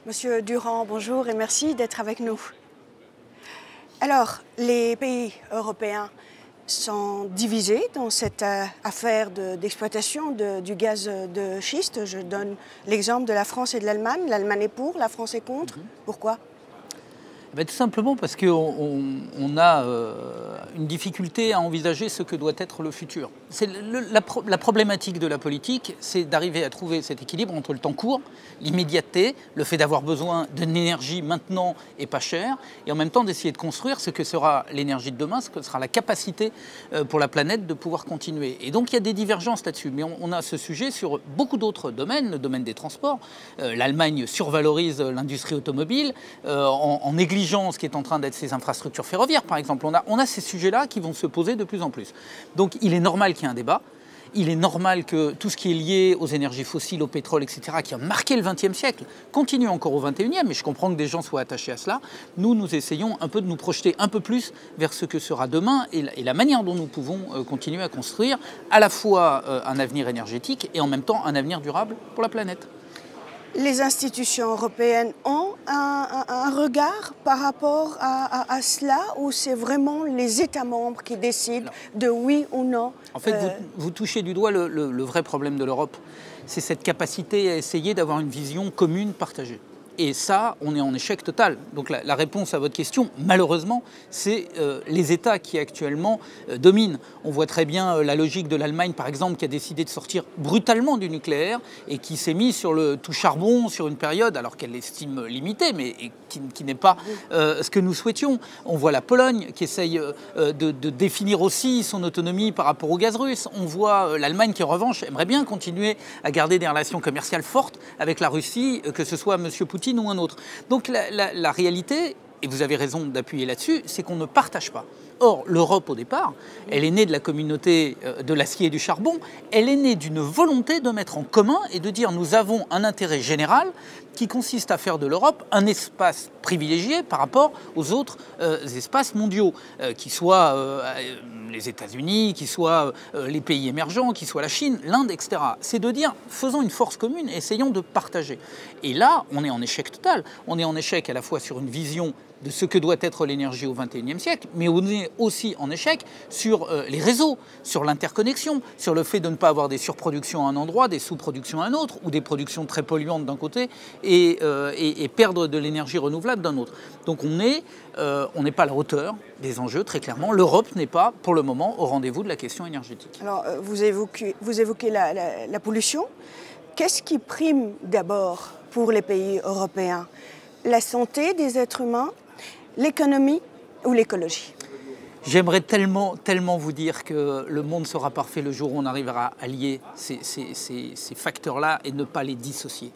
Monsieur Durand, bonjour et merci d'être avec nous. Alors, les pays européens sont divisés dans cette affaire d'exploitation du gaz de schiste. Je donne l'exemple de la France et de l'Allemagne. L'Allemagne est pour, la France est contre. Pourquoi ? Tout simplement parce qu'on a une difficulté à envisager ce que doit être le futur. La problématique de la politique, c'est d'arriver à trouver cet équilibre entre le temps court, l'immédiateté, le fait d'avoir besoin d'une énergie maintenant et pas chère, et en même temps d'essayer de construire ce que sera l'énergie de demain, ce que sera la capacité pour la planète de pouvoir continuer. Et donc il y a des divergences là-dessus, mais on a ce sujet sur beaucoup d'autres domaines, le domaine des transports. L'Allemagne survalorise l'industrie automobile en négligeant ce qui est en train d'être ces infrastructures ferroviaires, par exemple. On a ces sujets-là qui vont se poser de plus en plus. Donc il est normal qu'il y ait un débat. Il est normal que tout ce qui est lié aux énergies fossiles, au pétrole, etc., qui a marqué le XXe siècle, continue encore au XXIe, mais je comprends que des gens soient attachés à cela. Nous essayons un peu de nous projeter un peu plus vers ce que sera demain et la manière dont nous pouvons continuer à construire à la fois un avenir énergétique et en même temps un avenir durable pour la planète. Les institutions européennes ont un regard par rapport à cela, ou c'est vraiment les États membres qui décident de oui ou non? En fait, vous touchez du doigt le vrai problème de l'Europe. C'est cette capacité à essayer d'avoir une vision commune partagée. Et ça, on est en échec total. Donc la réponse à votre question, malheureusement, c'est les États qui actuellement dominent. On voit très bien la logique de l'Allemagne, par exemple, qui a décidé de sortir brutalement du nucléaire et qui s'est mise sur le tout charbon sur une période, alors qu'elle l'estime limitée, mais qui n'est pas ce que nous souhaitions. On voit la Pologne qui essaye de définir aussi son autonomie par rapport au gaz russe. On voit l'Allemagne qui, en revanche, aimerait bien continuer à garder des relations commerciales fortes avec la Russie, que ce soit M. Poutine ou un autre. Donc la réalité, et vous avez raison d'appuyer là-dessus, c'est qu'on ne partage pas. Or, l'Europe, au départ, elle est née de la communauté de l'acier et du charbon, elle est née d'une volonté de mettre en commun et de dire nous avons un intérêt général qui consiste à faire de l'Europe un espace privilégié par rapport aux autres espaces mondiaux, qui soient les États-Unis, qui soient les pays émergents, qui soient la Chine, l'Inde, etc. C'est de dire faisons une force commune, essayons de partager. Et là, on est en échec total. On est en échec à la fois sur une vision de ce que doit être l'énergie au XXIe siècle, mais on est aussi en échec sur les réseaux, sur l'interconnexion, sur le fait de ne pas avoir des surproductions à un endroit, des sous-productions à un autre, ou des productions très polluantes d'un côté, et perdre de l'énergie renouvelable d'un autre. Donc on n'est pas à la hauteur des enjeux, très clairement. L'Europe n'est pas, pour le moment, au rendez-vous de la question énergétique. Alors, vous évoquez la pollution. Qu'est-ce qui prime d'abord pour les pays européens? La santé des êtres humains, l'économie ou l'écologie? J'aimerais tellement vous dire que le monde sera parfait le jour où on arrivera à lier ces facteurs-là et ne pas les dissocier.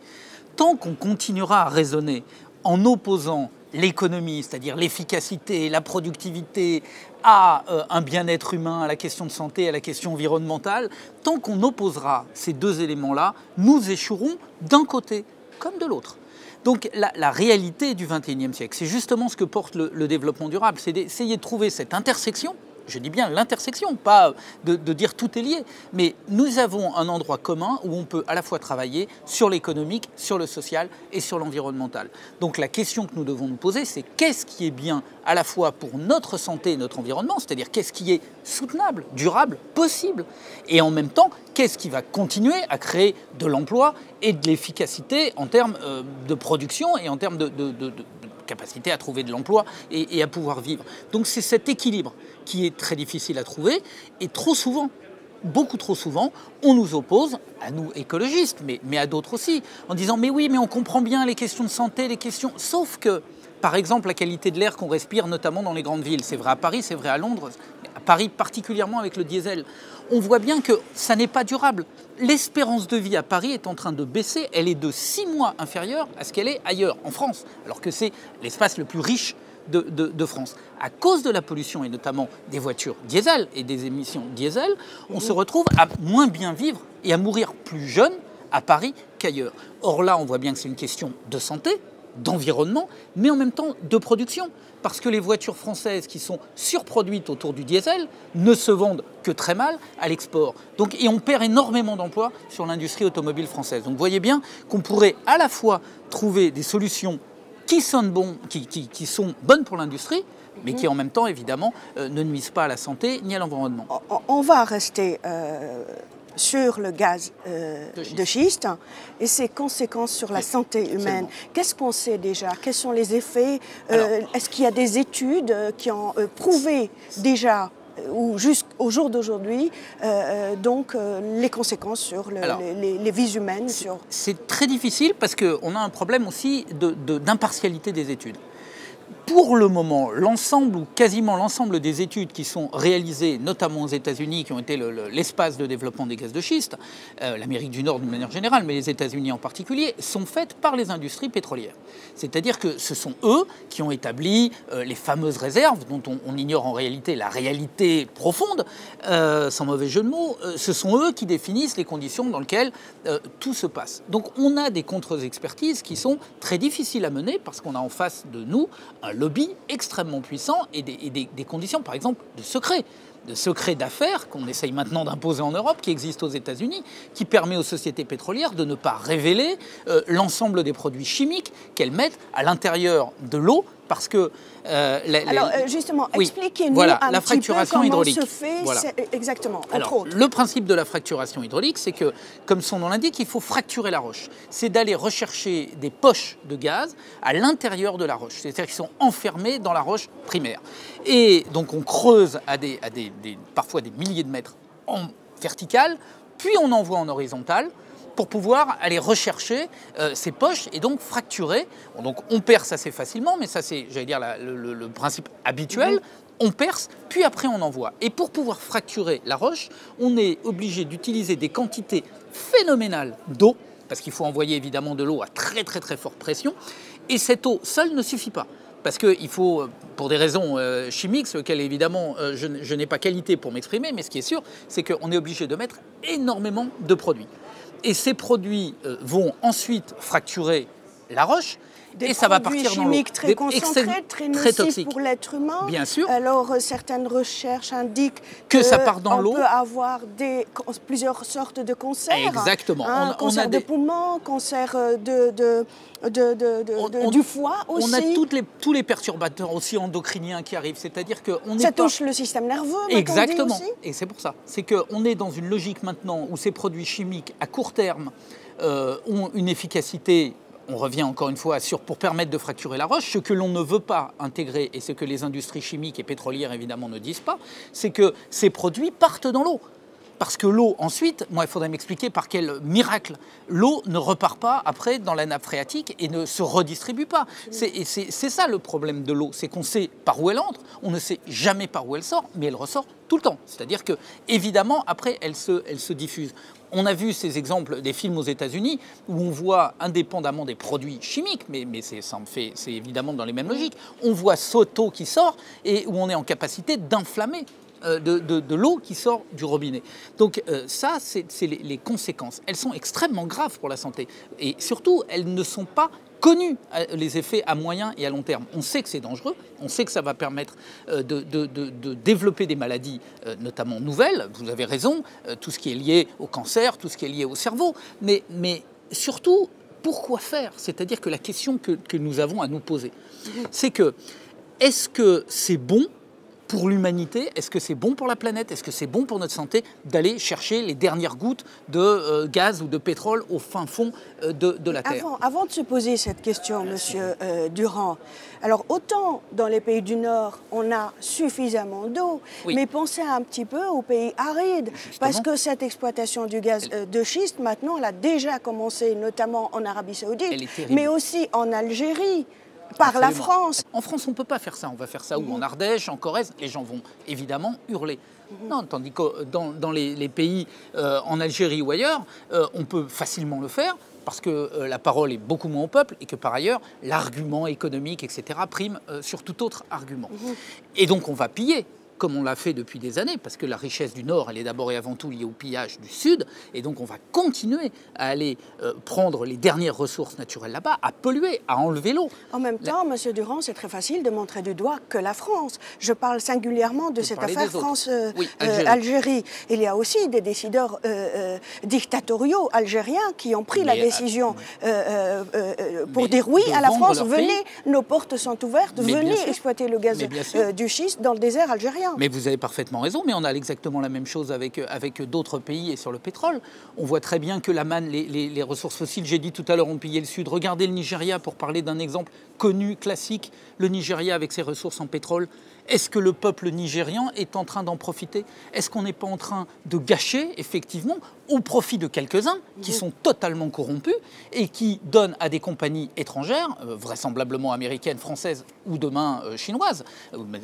Tant qu'on continuera à raisonner en opposant l'économie, c'est-à-dire l'efficacité, la productivité, à un bien-être humain, à la question de santé, à la question environnementale, tant qu'on opposera ces deux éléments-là, nous échouerons d'un côté comme de l'autre. Donc la réalité du XXIe siècle, c'est justement ce que porte le développement durable, c'est d'essayer de trouver cette intersection. Je dis bien l'intersection, pas de dire tout est lié, mais nous avons un endroit commun où on peut à la fois travailler sur l'économique, sur le social et sur l'environnemental. Donc la question que nous devons nous poser, c'est qu'est-ce qui est bien à la fois pour notre santé et notre environnement, c'est-à-dire qu'est-ce qui est soutenable, durable, possible, et en même temps, qu'est-ce qui va continuer à créer de l'emploi et de l'efficacité en termes de production et en termes de capacité à trouver de l'emploi et à pouvoir vivre. Donc c'est cet équilibre qui est très difficile à trouver et trop souvent, beaucoup trop souvent, on nous oppose, à nous écologistes, mais à d'autres aussi, en disant mais oui, mais on comprend bien les questions de santé, les questions... Sauf que, par exemple, la qualité de l'air qu'on respire, notamment dans les grandes villes, c'est vrai à Paris, c'est vrai à Londres, à Paris particulièrement avec le diesel, on voit bien que ça n'est pas durable. L'espérance de vie à Paris est en train de baisser, elle est de 6 mois inférieure à ce qu'elle est ailleurs, en France, alors que c'est l'espace le plus riche de France. À cause de la pollution et notamment des voitures diesel et des émissions diesel, on se retrouve à moins bien vivre et à mourir plus jeune à Paris qu'ailleurs. Or là, on voit bien que c'est une question de santé, d'environnement, mais en même temps de production. Parce que les voitures françaises qui sont surproduites autour du diesel ne se vendent que très mal à l'export. Et on perd énormément d'emplois sur l'industrie automobile française. Donc vous voyez bien qu'on pourrait à la fois trouver des solutions qui sont bonnes pour l'industrie, mais qui en même temps, évidemment, ne nuisent pas à la santé ni à l'environnement. On va rester sur le gaz de schiste et ses conséquences sur la santé humaine. Qu'est-ce qu'on sait déjà? Quels sont les effets? Est-ce qu'il y a des études qui ont prouvé déjà ou jusqu'au jour d'aujourd'hui, les conséquences sur les vies humaines? C'est très difficile parce qu'on a un problème aussi d'impartialité des études. Pour le moment, l'ensemble ou quasiment l'ensemble des études qui sont réalisées, notamment aux États-Unis, qui ont été l'espace de développement des gaz de schiste, l'Amérique du Nord d'une manière générale, mais les États-Unis en particulier, sont faites par les industries pétrolières. C'est-à-dire que ce sont eux qui ont établi les fameuses réserves, dont on ignore en réalité la réalité profonde, sans mauvais jeu de mots. Ce sont eux qui définissent les conditions dans lesquelles tout se passe. Donc on a des contre-expertises qui sont très difficiles à mener parce qu'on a en face de nous un lobby extrêmement puissant et des conditions, par exemple, de secret d'affaires qu'on essaye maintenant d'imposer en Europe, qui existe aux États-Unis, qui permet aux sociétés pétrolières de ne pas révéler l'ensemble des produits chimiques qu'elles mettent à l'intérieur de l'eau, parce que... Alors, justement, oui, expliquez-nous voilà, un la petit peu fracturation comment hydraulique. se fait exactement, Alors, entre autres. le principe de la fracturation hydraulique, c'est que, comme son nom l'indique, il faut fracturer la roche. C'est d'aller rechercher des poches de gaz à l'intérieur de la roche. C'est-à-dire qu'ils sont enfermés dans la roche primaire. Et donc, on creuse parfois des milliers de mètres en vertical, puis on envoie en horizontal, pour pouvoir aller rechercher ces poches et donc fracturer. Donc on perce assez facilement, mais ça c'est, j'allais dire, le principe habituel. On perce, puis après on envoie. Et pour pouvoir fracturer la roche, on est obligé d'utiliser des quantités phénoménales d'eau, parce qu'il faut envoyer évidemment de l'eau à très très très forte pression, et cette eau seule ne suffit pas. Parce qu'il faut, pour des raisons chimiques, sur lesquelles évidemment je n'ai pas qualité pour m'exprimer, mais ce qui est sûr, c'est qu'on est obligé de mettre énormément de produits. Et ces produits vont ensuite fracturer la roche et ça va partir dans l'eau. Des produits chimiques très concentrés, très nocifs pour l'être humain. Bien sûr. Alors certaines recherches indiquent que ça part dans l'eau. On peut avoir plusieurs sortes de cancers. Exactement. Cancer de poumon, cancer du foie aussi. On a tous les perturbateurs aussi endocriniens qui arrivent. C'est-à-dire que ça touche le système nerveux. Exactement. Aussi. Et c'est pour ça. C'est qu'on est dans une logique maintenant où ces produits chimiques à court terme ont une efficacité. On revient encore une fois pour permettre de fracturer la roche. Ce que l'on ne veut pas intégrer et ce que les industries chimiques et pétrolières évidemment ne disent pas, c'est que ces produits partent dans l'eau. Parce que l'eau, ensuite, moi il faudrait m'expliquer par quel miracle l'eau ne repart pas après dans la nappe phréatique et ne se redistribue pas. C'est ça le problème de l'eau, c'est qu'on sait par où elle entre, on ne sait jamais par où elle sort, mais elle ressort tout le temps. C'est-à-dire que, évidemment, après, elle se diffuse. On a vu ces exemples des films aux États-Unis où on voit, indépendamment des produits chimiques, mais c'est évidemment dans les mêmes logiques, on voit cette eau qui sort et où on est en capacité d'inflammer de l'eau qui sort du robinet. Donc ça, c'est les conséquences. Elles sont extrêmement graves pour la santé. Et surtout, elles ne sont pas connues, les effets à moyen et à long terme. On sait que c'est dangereux, on sait que ça va permettre de développer des maladies, notamment nouvelles. Vous avez raison, tout ce qui est lié au cancer, tout ce qui est lié au cerveau. Mais surtout, pourquoi faire? C'est-à-dire que la question que nous avons à nous poser, c'est que, est-ce que c'est bon pour l'humanité? Est-ce que c'est bon pour la planète? Est-ce que c'est bon pour notre santé d'aller chercher les dernières gouttes de gaz ou de pétrole au fin fond de la Terre? Avant de se poser cette question, Monsieur Durand, alors autant dans les pays du Nord, on a suffisamment d'eau, oui, mais pensez un petit peu aux pays arides, justement, parce que cette exploitation du gaz de schiste, maintenant, elle a déjà commencé, notamment en Arabie Saoudite, mais aussi en Algérie. Par absolument. La France. En France, on ne peut pas faire ça. On va faire ça où? En Ardèche, en Corrèze. Les gens vont évidemment hurler. Non, tandis que dans les pays, en Algérie ou ailleurs, on peut facilement le faire parce que la parole est beaucoup moins au peuple et que par ailleurs, l'argument économique, etc., prime sur tout autre argument. Et donc, on va piller. comme on l'a fait depuis des années, parce que la richesse du Nord, elle est d'abord et avant tout liée au pillage du Sud, et donc on va continuer à aller prendre les dernières ressources naturelles là-bas, à polluer, à enlever l'eau. En même temps, M. Durand, c'est très facile de montrer du doigt que la France. Je parle singulièrement de cette affaire France-Algérie. Il y a aussi des décideurs dictatoriaux algériens qui ont pris la décision pour dire oui à la France, venez, nos portes sont ouvertes, venez exploiter le gaz du schiste dans le désert algérien. Mais vous avez parfaitement raison, mais on a exactement la même chose avec d'autres pays et sur le pétrole. On voit très bien que la manne, les ressources fossiles, j'ai dit tout à l'heure, ont pillé le Sud. Regardez le Nigeria pour parler d'un exemple connu, classique, le Nigeria avec ses ressources en pétrole. Est-ce que le peuple nigérian est en train d'en profiter? Est-ce qu'on n'est pas en train de gâcher, effectivement, au profit de quelques-uns qui sont totalement corrompus et qui donnent à des compagnies étrangères, vraisemblablement américaines, françaises ou demain chinoises,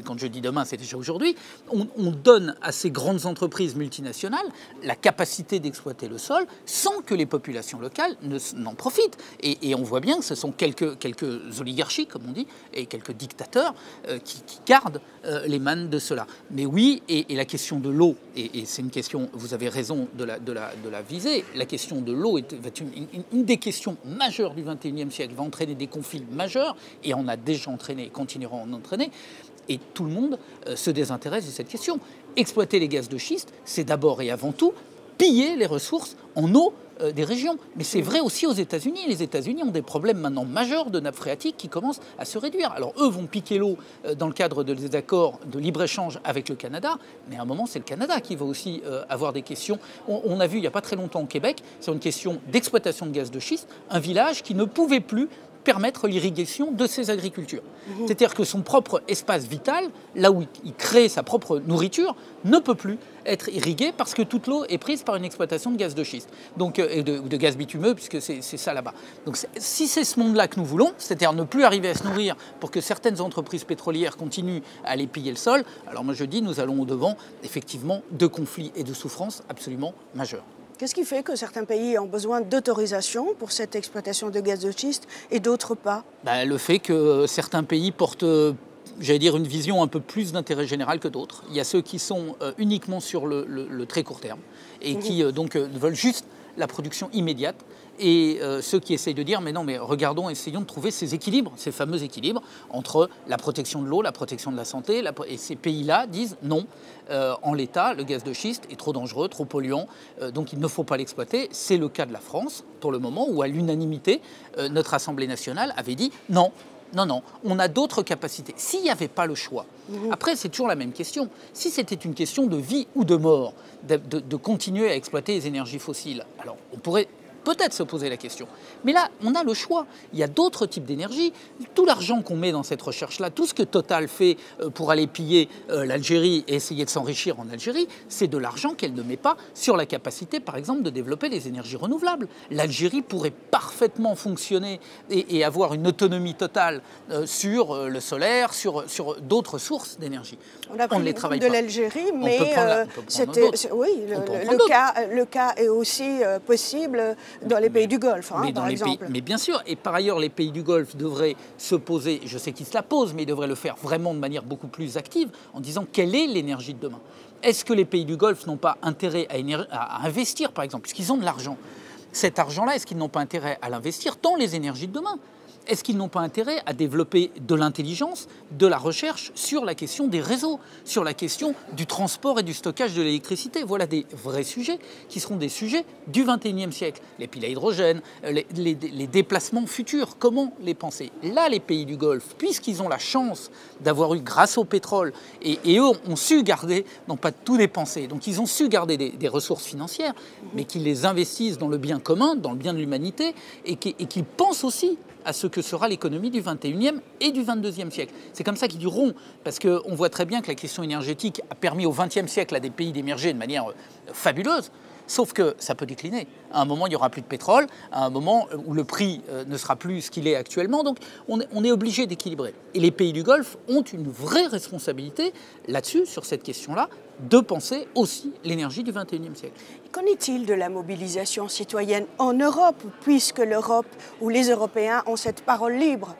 quand je dis demain, c'est déjà aujourd'hui, on donne à ces grandes entreprises multinationales la capacité d'exploiter le sol sans que les populations locales n'en profitent. Et on voit bien que ce sont quelques oligarchies, comme on dit, et quelques dictateurs qui gardent les mannes de cela. Mais oui, et la question de l'eau, et c'est une question, vous avez raison de la viser, la question de l'eau est une des questions majeures du XXIe siècle, va entraîner des conflits majeurs, et on a déjà entraîné et continuera à en entraîner, et tout le monde se désintéresse de cette question. Exploiter les gaz de schiste, c'est d'abord et avant tout piller les ressources en eau des régions. Mais c'est vrai aussi aux États-Unis. Les États-Unis ont des problèmes maintenant majeurs de nappes phréatiques qui commencent à se réduire. Alors eux vont piquer l'eau dans le cadre des accords de libre-échange avec le Canada, mais à un moment c'est le Canada qui va aussi avoir des questions. On a vu il n'y a pas très longtemps au Québec, sur une question d'exploitation de gaz de schiste, un village qui ne pouvait plus permettre l'irrigation de ses agricultures. C'est-à-dire que son propre espace vital, là où il crée sa propre nourriture, ne peut plus être irrigué parce que toute l'eau est prise par une exploitation de gaz de schiste, donc, et de gaz bitumeux, puisque c'est ça là-bas. Donc si c'est ce monde-là que nous voulons, c'est-à-dire ne plus arriver à se nourrir pour que certaines entreprises pétrolières continuent à aller piller le sol, alors moi je dis nous allons au-devant effectivement de conflits et de souffrances absolument majeurs. Qu'est-ce qui fait que certains pays ont besoin d'autorisation pour cette exploitation de gaz de schiste et d'autres pas? Le fait que certains pays portent, j'allais dire, une vision un peu plus d'intérêt général que d'autres. Il y a ceux qui sont uniquement sur le très court terme et qui donc veulent juste la production immédiate. Et ceux qui essayent de dire mais non, mais regardons, essayons de trouver ces équilibres, ces fameux équilibres entre la protection de l'eau, la protection de la santé, et ces pays-là disent non, en l'état, le gaz de schiste est trop dangereux, trop polluant, donc il ne faut pas l'exploiter. C'est le cas de la France pour le moment où à l'unanimité, notre Assemblée nationale avait dit non. Non, on a d'autres capacités. S'il n'y avait pas le choix, après c'est toujours la même question. Si c'était une question de vie ou de mort, de continuer à exploiter les énergies fossiles, alors on pourrait peut-être se poser la question. Mais là, on a le choix. Il y a d'autres types d'énergie. Tout l'argent qu'on met dans cette recherche-là, tout ce que Total fait pour aller piller l'Algérie et essayer de s'enrichir en Algérie, c'est de l'argent qu'elle ne met pas sur la capacité, par exemple, de développer les énergies renouvelables. L'Algérie pourrait parfaitement fonctionner et avoir une autonomie totale sur le solaire, sur d'autres sources d'énergie. On ne les travaille pas. De l'Algérie, mais le cas est aussi possible dans les pays du Golfe, par exemple. Mais bien sûr, et par ailleurs, les pays du Golfe devraient se poser, je sais qu'ils se la posent, mais ils devraient le faire vraiment de manière beaucoup plus active, en disant quelle est l'énergie de demain. Est-ce que les pays du Golfe n'ont pas intérêt à investir, par exemple, puisqu'ils ont de l'argent? Cet argent-là, est-ce qu'ils n'ont pas intérêt à l'investir dans les énergies de demain? Est-ce qu'ils n'ont pas intérêt à développer de l'intelligence, de la recherche sur la question des réseaux, sur la question du transport et du stockage de l'électricité? Voilà des vrais sujets qui seront des sujets du XXIe siècle. Les piles à hydrogène, les déplacements futurs, comment les penser? Là, les pays du Golfe, puisqu'ils ont la chance d'avoir eu, grâce au pétrole, et eux ont su garder, n'ont pas tout dépensé, donc ils ont su garder des ressources financières, mais qu'ils les investissent dans le bien commun, dans le bien de l'humanité, et qu'ils pensent aussi à ce que sera l'économie du 21e et du 22e siècle. C'est comme ça qu'ils diront, parce qu'on voit très bien que la question énergétique a permis au 20e siècle à des pays d'émerger de manière fabuleuse, sauf que ça peut décliner. À un moment, il n'y aura plus de pétrole, à un moment où le prix ne sera plus ce qu'il est actuellement, donc on est obligé d'équilibrer. Et les pays du Golfe ont une vraie responsabilité là-dessus, sur cette question-là, de penser aussi l'énergie du 21e siècle. Qu'en est-il de la mobilisation citoyenne en Europe, puisque l'Europe ou les Européens ont cette parole libre?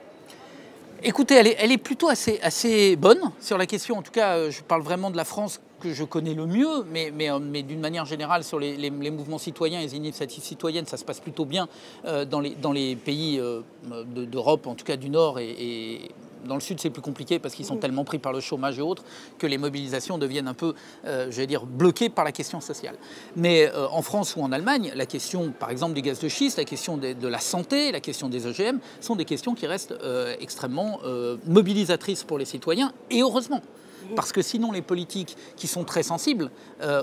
Écoutez, elle est plutôt assez bonne sur la question. En tout cas, je parle vraiment de la France que je connais le mieux, mais d'une manière générale, sur les mouvements citoyens et les initiatives citoyennes, ça se passe plutôt bien dans les pays d'Europe, en tout cas du Nord et dans le Sud, c'est plus compliqué parce qu'ils sont tellement pris par le chômage et autres que les mobilisations deviennent un peu, bloquées par la question sociale. Mais en France ou en Allemagne, la question, par exemple, du gaz de schiste, la question de la santé, la question des OGM, sont des questions qui restent extrêmement mobilisatrices pour les citoyens, et heureusement. Parce que sinon, les politiques qui sont très sensibles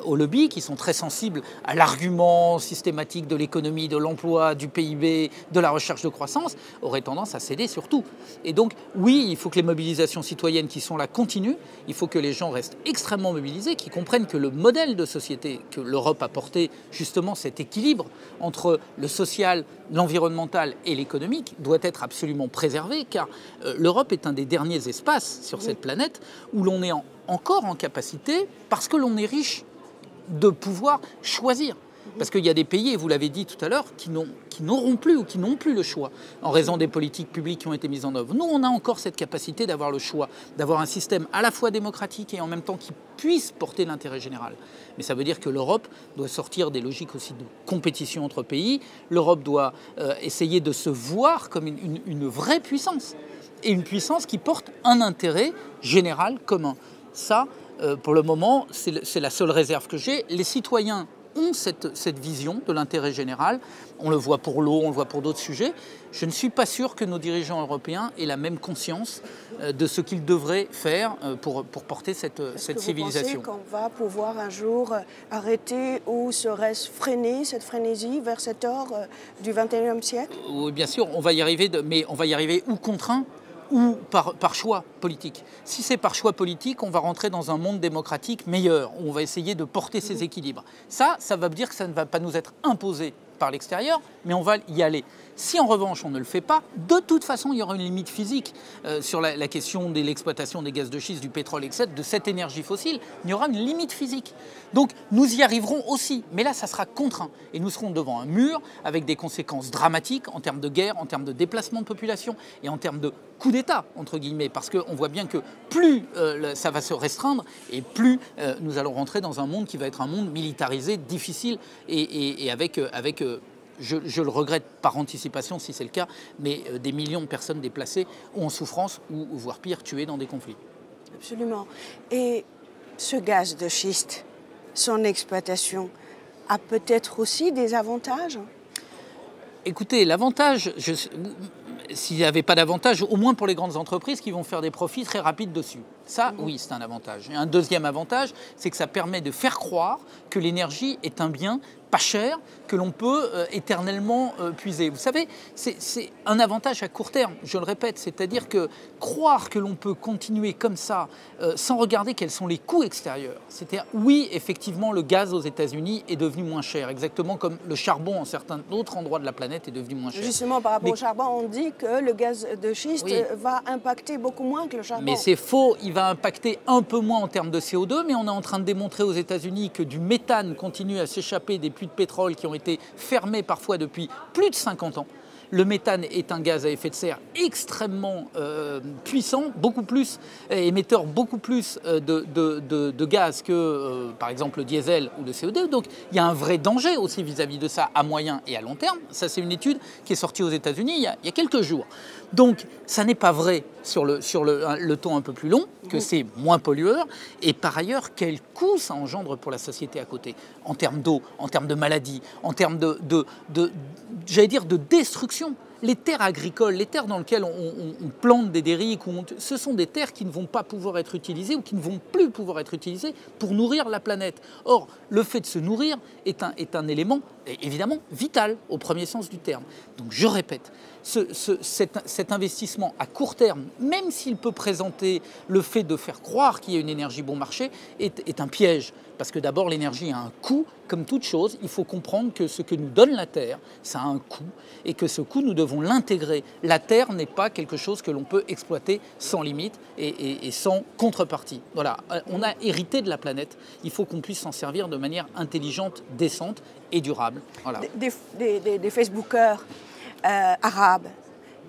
au lobby, qui sont très sensibles à l'argument systématique de l'économie, de l'emploi, du PIB, de la recherche de croissance, auraient tendance à céder sur tout. Et donc, oui, il faut que les mobilisations citoyennes qui sont là continuent. Il faut que les gens restent extrêmement mobilisés, qu'ils comprennent que le modèle de société que l'Europe a porté, justement cet équilibre entre le social, l'environnemental et l'économique, doit être absolument préservé, car l'Europe est un des derniers espaces sur cette planète où l'on est encore en capacité, parce que l'on est riche, de pouvoir choisir. Parce qu'il y a des pays, et vous l'avez dit tout à l'heure, qui n'auront plus ou qui n'ont plus le choix en raison des politiques publiques qui ont été mises en œuvre. Nous, on a encore cette capacité d'avoir le choix, d'avoir un système à la fois démocratique et en même temps qui puisse porter l'intérêt général. Mais ça veut dire que l'Europe doit sortir des logiques aussi de compétition entre pays. L'Europe doit essayer de se voir comme une vraie puissance. Et une puissance qui porte un intérêt général commun. Ça, pour le moment, c'est la seule réserve que j'ai. Les citoyens ont cette vision de l'intérêt général. On le voit pour l'eau, on le voit pour d'autres sujets. Je ne suis pas sûr que nos dirigeants européens aient la même conscience de ce qu'ils devraient faire pour porter cette civilisation. Est-ce que vous pensez qu'on va pouvoir un jour arrêter ou serait-ce freiner cette frénésie vers cette heure du XXIe siècle? Oui, bien sûr, on va y arriver, mais on va y arriver ou contraint ou par choix politique. Si c'est par choix politique, on va rentrer dans un monde démocratique meilleur, où on va essayer de porter ces équilibres. Ça veut dire que ça ne va pas nous être imposé par l'extérieur, mais on va y aller. Si en revanche on ne le fait pas, de toute façon il y aura une limite physique sur la question de l'exploitation des gaz de schiste, du pétrole, etc., de cette énergie fossile, il y aura une limite physique. Donc nous y arriverons aussi, mais là ça sera contraint. Et nous serons devant un mur avec des conséquences dramatiques en termes de guerre, en termes de déplacement de population et en termes de coup d'État, entre guillemets, parce qu'on voit bien que plus ça va se restreindre et plus nous allons rentrer dans un monde qui va être un monde militarisé, difficile et avec je le regrette par anticipation si c'est le cas, mais des millions de personnes déplacées ou en souffrance ou voire pire, tuées dans des conflits. Absolument. Et ce gaz de schiste, son exploitation, a peut-être aussi des avantages? Écoutez, l'avantage, s'il n'y avait pas d'avantage, au moins pour les grandes entreprises qui vont faire des profits très rapides dessus. Ça, oui, c'est un avantage. Et un deuxième avantage, c'est que ça permet de faire croire que l'énergie est un bien pas cher, que l'on peut éternellement puiser. Vous savez, c'est un avantage à court terme, je le répète, c'est-à-dire que croire que l'on peut continuer comme ça, sans regarder quels sont les coûts extérieurs. C'est-à-dire, oui, effectivement, le gaz aux États-Unis est devenu moins cher, exactement comme le charbon en certains autres endroits de la planète est devenu moins cher. Justement, par rapport au charbon, on dit que le gaz de schiste va impacter beaucoup moins que le charbon. Mais c'est faux, il va impacter un peu moins en termes de CO2, mais on est en train de démontrer aux États-Unis que du méthane continue à s'échapper des puits de pétrole qui ont été fermés parfois depuis plus de 50 ans. Le méthane est un gaz à effet de serre extrêmement puissant, beaucoup plus, émetteur beaucoup plus de gaz que, par exemple, le diesel ou le CO2. Donc, il y a un vrai danger aussi vis-à-vis de ça à moyen et à long terme. Ça, c'est une étude qui est sortie aux États-Unis il y a quelques jours. Donc, ça n'est pas vrai sur le temps un peu plus long, que c'est moins pollueur. Et par ailleurs, quel coût ça engendre pour la société à côté, en termes d'eau, en termes de maladies, en termes j'allais dire, de destruction. Les terres agricoles, les terres dans lesquelles on plante des dériques, ce sont des terres qui ne vont pas pouvoir être utilisées ou qui ne vont plus pouvoir être utilisées pour nourrir la planète. Or, le fait de se nourrir est un élément évidemment vital au premier sens du terme. Donc je répète, cet investissement à court terme, même s'il peut présenter le fait de faire croire qu'il y a une énergie bon marché, est un piège. Parce que d'abord, l'énergie a un coût, comme toute chose. Il faut comprendre que ce que nous donne la Terre, ça a un coût, et que ce coût, nous devons l'intégrer. La Terre n'est pas quelque chose que l'on peut exploiter sans limite et sans contrepartie. Voilà, on a hérité de la planète. Il faut qu'on puisse s'en servir de manière intelligente, décente et durable. Voilà. Des Facebookers arabes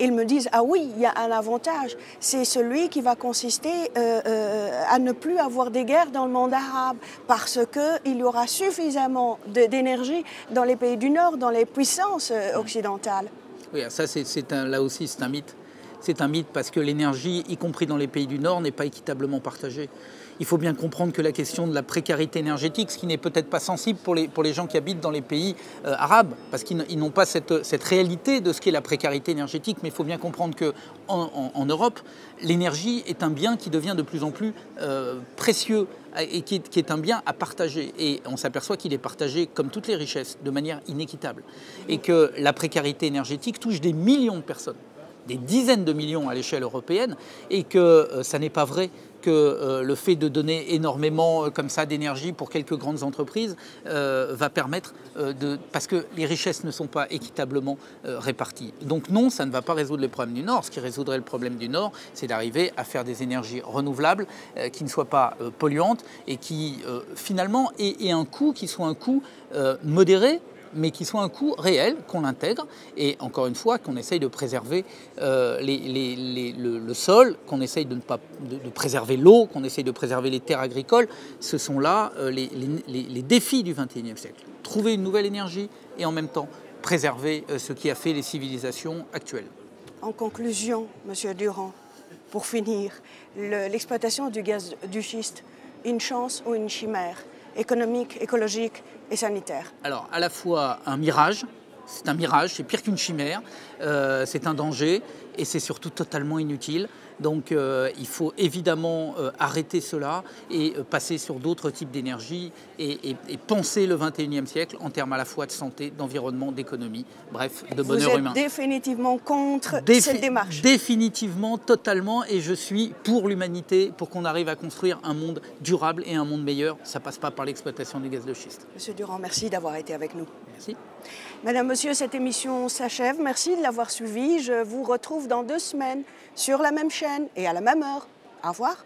ils me disent « Ah oui, il y a un avantage, c'est celui qui va consister à ne plus avoir des guerres dans le monde arabe parce qu'il y aura suffisamment d'énergie dans les pays du Nord, dans les puissances occidentales. » Oui, ça, là aussi, c'est un mythe. C'est un mythe parce que l'énergie, y compris dans les pays du Nord, n'est pas équitablement partagée. Il faut bien comprendre que la question de la précarité énergétique, ce qui n'est peut-être pas sensible pour les gens qui habitent dans les pays arabes, parce qu'ils n'ont pas cette réalité de ce qu'est la précarité énergétique, mais il faut bien comprendre qu'en Europe, l'énergie est un bien qui devient de plus en plus précieux et qui est un bien à partager. Et on s'aperçoit qu'il est partagé, comme toutes les richesses, de manière inéquitable. Et que la précarité énergétique touche des millions de personnes, des dizaines de millions à l'échelle européenne, et que ça n'est pas vrai que le fait de donner énormément comme ça d'énergie pour quelques grandes entreprises va permettre parce que les richesses ne sont pas équitablement réparties. Donc non, ça ne va pas résoudre les problèmes du Nord. Ce qui résoudrait le problème du Nord, c'est d'arriver à faire des énergies renouvelables qui ne soient pas polluantes et qui finalement aient un coût qui soit un coût modéré, mais qui soit un coût réel, qu'on l'intègre, et encore une fois, qu'on essaye de préserver le sol, qu'on essaye de préserver l'eau, qu'on essaye de préserver les terres agricoles. Ce sont là les défis du XXIe siècle. Trouver une nouvelle énergie et en même temps préserver ce qui a fait les civilisations actuelles. En conclusion, Monsieur Durand, pour finir, l'exploitation du gaz du schiste, une chance ou une chimère, économique, écologique et sanitaire? Alors, à la fois un mirage, c'est pire qu'une chimère, c'est un danger et c'est surtout totalement inutile. Donc il faut évidemment arrêter cela et passer sur d'autres types d'énergie et penser le XXIe siècle en termes à la fois de santé, d'environnement, d'économie, bref, de bonheur humain. Vous êtes définitivement contre cette démarche? Définitivement, totalement, et je suis pour l'humanité, pour qu'on arrive à construire un monde durable et un monde meilleur. Ça ne passe pas par l'exploitation du gaz de schiste. Monsieur Durand, merci d'avoir été avec nous. Merci. Madame, Monsieur, cette émission s'achève. Merci de l'avoir suivie. Je vous retrouve dans 2 semaines sur la même chaîne et à la même heure. Au revoir.